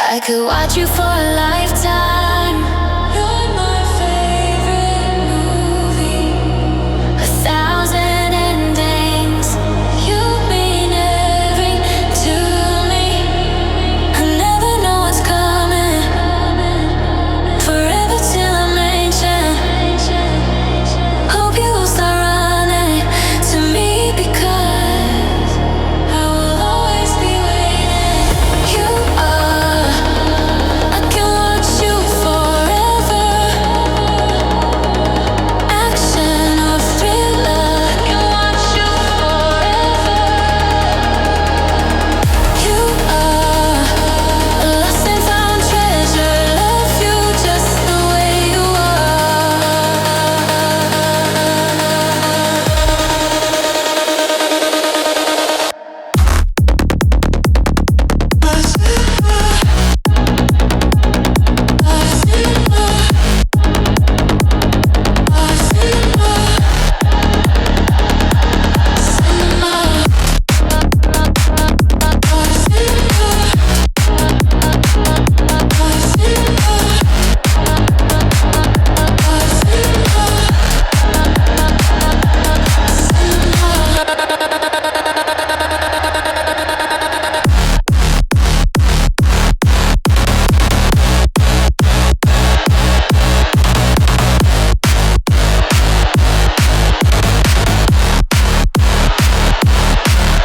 I could watch you for a lifetime. You're my favorite movie. 1,000 endings. You mean everything to me. I never know what's coming. Forever till I'm ancient. Hope you will start running to me because I will always be waiting. You are. I can watch you forever. Action or thriller. I can watch you forever. You are a lost and found treasure. Love you just the way you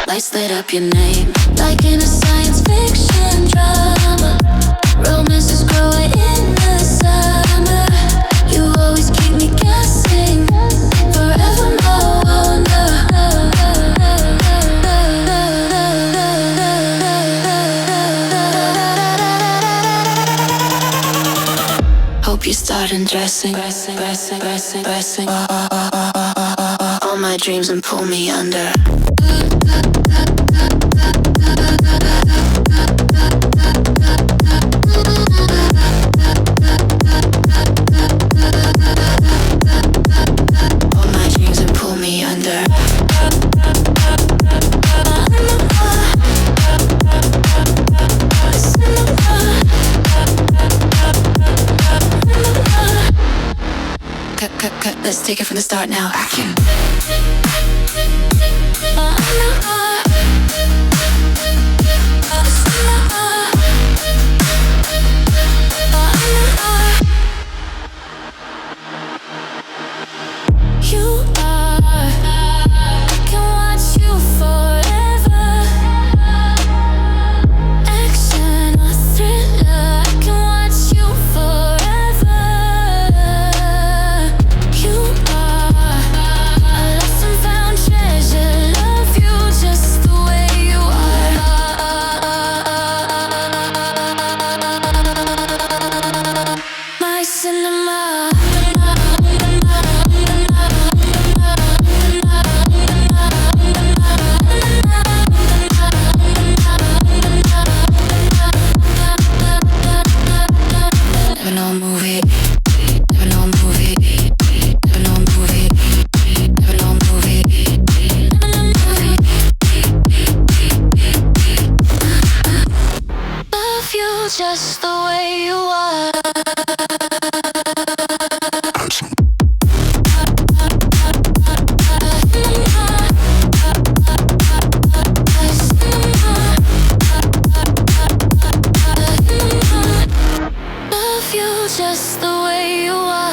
lights lit up your name like in a science fiction drama. Romance is growing in the summer. You always keep me guessing. Forever more. Hope you start undressing. All my dreams and pull me under. All my dreams and pull me under. Cut, let's take it from the start now. Action. You are. I can watch you forever. Action or thriller. I can watch you forever. You are a lost and found treasure. Love you just the way you are. My cinema. Never know a movie. Never know a movie. Never know a movie. Never know a movie. Never know a movie. Love you just the way you are. Love you just the way you are.